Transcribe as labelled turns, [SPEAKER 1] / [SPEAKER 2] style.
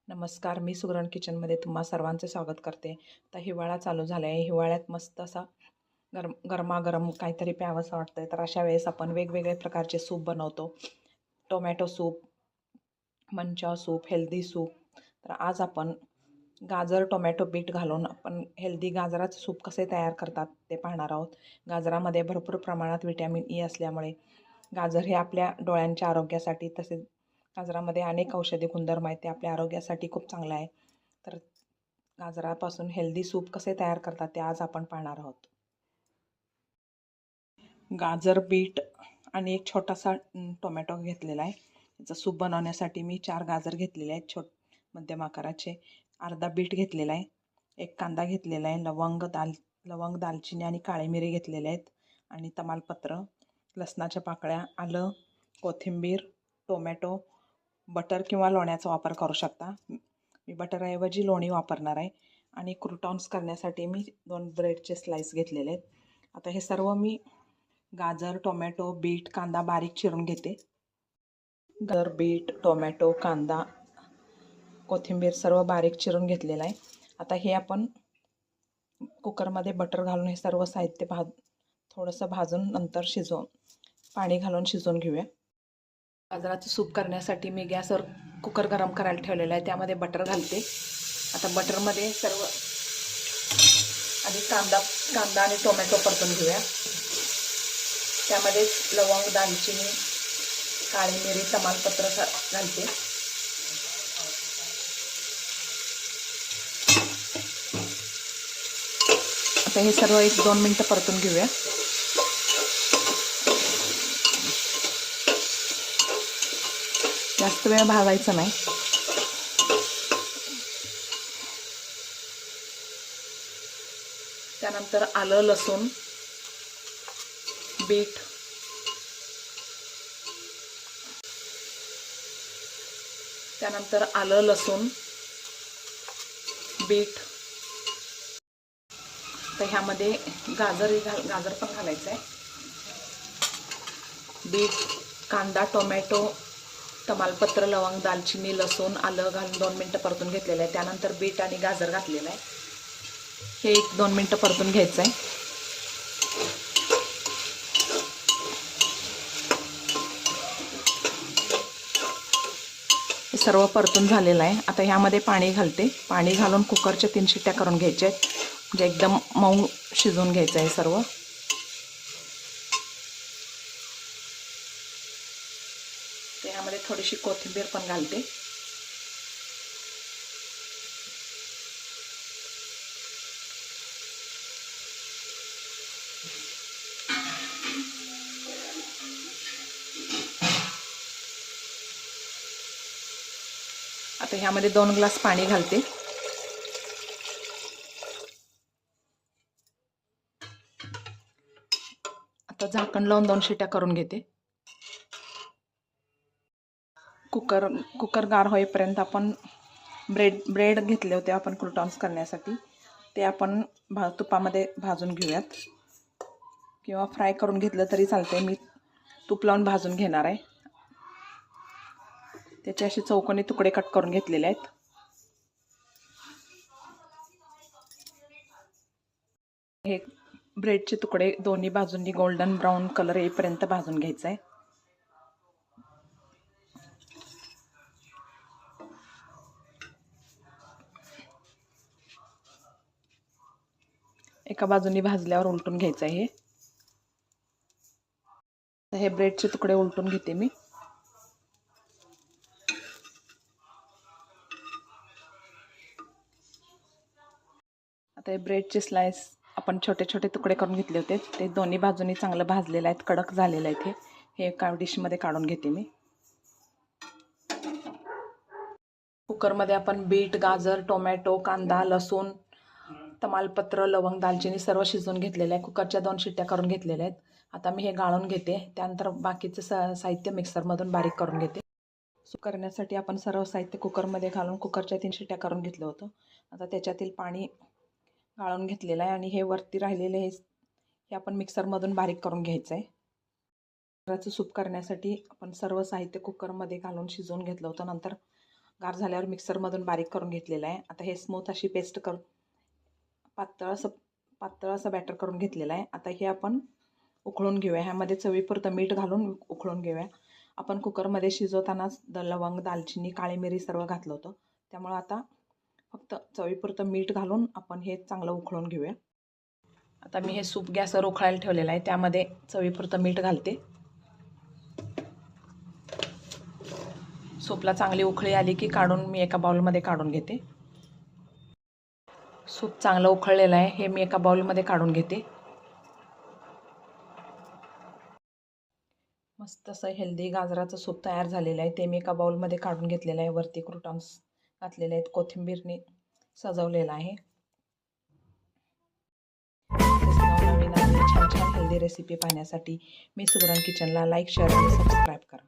[SPEAKER 1] नमस्कार, मी सुगरण किचनमध्ये तुम्हा सर्वांचे स्वागत करते. आता हिवाळा चालू झाला आहे. हिवाळ्यात मस्त असा गरमागरम काहीतरी प्यावंसं वाटतंय. तर अशा वेळेस आपण वेगवेगळे प्रकारचे सूप बनवतो. Tomato soup, manchow soup, healthy soup. तर आज आपण गाजर, टोमॅटो, बीट घालून आपण हेल्दी गाजराचे सूप कसे तयार करतात ते पाहणार आहोत. गाजरामध्ये भरपूर प्रमाणात व्हिटॅमिन ई असल्यामुळे गाजर हे आपल्या डोळ्यांच्या आरोग्यासाठी, तसेच गाजरामध्ये अनेक औषधी गुणधर्म आहेत, ते आपल्या आरोग्यासाठी खूप चांगलं आहे. तर गाजरापासून हेल्दी सूप कसे तयार करतात ते आज आपण पाहणार आहोत. गाजर, बीट आणि एक छोटासा टोमॅटो घेतलेला आहे. याचं सूप बनवण्यासाठी मी 4 गाजर घेतलेले आहेत मध्यम आकाराचे. अर्धा बीट घेतलेला आहे. एक कांदा घेतलेला आहे. लवंग, दालचिनी आणि काळी मिरी घेतलेले आहेत. आणि तमालपत्र, लसणाच्या पाकळ्या, आलं, कोथिंबीर, टोमॅटो, बटर किंवा लोण्याचा वापर करू शकता. मी बटरऐवजी लोणी वापरणार आहे. आणि क्रूटॉन्स करण्यासाठी मी 2 ब्रेडचे स्लाइस घेतलेले आहेत. आता हे सर्व मी गाजर, टोमॅटो, बीट, कांदा बारीक चिरून घेते. गाजर, बीट, टोमॅटो, कांदा, कोथिंबीर सर्व बारीक चिरून घेतलेलं आहे. आता हे आपण कुकरमध्ये बटर घालून हे सर्व साहित्य थोडंसं भाजून नंतर पाणी घालून शिजवून घेऊया. गाजराचं सूप करण्यासाठी मी गॅसवर कुकर गरम करायला ठेवलेलं आहे. त्यामध्ये बटर घालते. आता बटरमध्ये सर्व आधी कांदा आणि टोमॅटो परतून घेऊया. त्यामध्येच लवंग, दालचिनी, काळी मिरी, तमालपत्र घालते. आता हे सर्व 1-2 मिनटं परतून घेऊया. जास्त वेळ भाजायचं नाही. त्यानंतर आलं, लसूण, बीट, बीट. तर ह्यामध्ये गाजर पण घालायचं आहे. बीट, कांदा, टोमॅटो, तमालपत्र, लवंग, दालचिनी, लसूण, आलं घालून 2 मिनटं परतून घेतलेलं आहे. त्यानंतर बीट आणि गाजर घातलेलं आहे. हे 1-2 मिनटं परतून घ्यायचं आहे. हे सर्व परतून झालेलं आहे. आता ह्यामध्ये पाणी घालते. पाणी घालून कुकरच्या 3 शिट्ट्या करून घ्यायच्या आहेत. म्हणजे एकदम मऊ शिजवून घ्यायचं आहे सर्व. त्यामध्ये थोडीशी कोथिंबीर पण घालते. आता ह्यामध्ये 2 ग्लास पाणी घालते. आता झाकण लावून 2 शिट्ट्या करून घेते. कुकर गार होईपर्यंत आपण ब्रेड घेतले होते आपण क्रूटॉन्स करण्यासाठी. ते आपण तुपामध्ये भाजून घेऊयात, किंवा फ्राय करून घेतलं तरी चालतंय. मी तूप लावून भाजून घेणार आहे. त्याचे असे चौकोनी तुकडे कट करून घेतलेले आहेत. हे ब्रेडचे तुकडे दोन्ही बाजूंनी गोल्डन ब्राऊन कलर येईपर्यंत भाजून घ्यायचा आहे. एका बाजूनी भाजल्यावर उलटून घ्यायचं आहे. हे ब्रेडचे तुकडे उलटून घेते मी. आता हे ब्रेडचे स्लाइस आपण छोटे छोटे तुकडे करून घेतले होते. ते दोन्ही बाजूनी चांगलं भाजलेलं आहेत, कडक झालेलं आहे. हे एका डिशमध्ये काढून घेते मी. कुकरमध्ये आपण बीट, गाजर, टोमॅटो, कांदा, लसूण, तमालपत्र, लवंग, दालचिनी सर्व शिजवून घेतलेलं आहे. कुकरच्या 2 शिट्ट्या करून घेतलेल्या आहेत. आता मी हे गाळून घेते. त्यानंतर बाकीचं साहित्य मिक्सरमधून बारीक करून घेते. सूप करण्यासाठी आपण सर्व साहित्य कुकरमध्ये घालून कुकरच्या 3 शिट्ट्या करून घेतलं होतं. आता त्याच्यातील पाणी गाळून घेतलेलं आहे आणि हे वरती राहिलेले हे आपण मिक्सरमधून बारीक करून घ्यायचं आहे. गाजराचं सूप करण्यासाठी आपण सर्व साहित्य कुकरमध्ये घालून शिजवून घेतलं होतं. नंतर गार झाल्यावर मिक्सरमधून बारीक करून घेतलेलं आहे. आता हे स्मूथ अशी पेस्ट करून पातळ असं बॅटर करून घेतलेलं आहे. आता हे आपण उकळून घेऊया. ह्यामध्ये चवीपुरतं मीठ घालून उकळून घेऊया. आपण कुकरमध्ये शिजवतानाच लवंग, दालचिनी, काळी मिरी सर्व घातलं होतं. त्यामुळं आता फक्त चवीपुरतं मीठ घालून आपण हे चांगलं उकळून घेऊया. आता मी हे सूप गॅसवर उकळायला ठेवलेलं आहे. त्यामध्ये चवीपुरतं मीठ घालते. सूपला चांगली उकळी आली की काढून मी एका बाउलमध्ये काढून घेते. सूप चांगलं उकळलेलं आहे. हे मी एका बाउलमध्ये काढून घेते. मस्त असं हेल्दी गाजराचं सूप तयार झालेलं आहे. ते मी एका बाउलमध्ये काढून घेतलेलं आहे. वरती क्रूटॉन्स घातलेले आहेत. कोथिंबीरने सजवलेलं आहे. नवीन छान छान हेल्दी रेसिपी पाहण्यासाठी मी सुगरण किचनला लाईक, शेअर आणि सबस्क्राईब करा.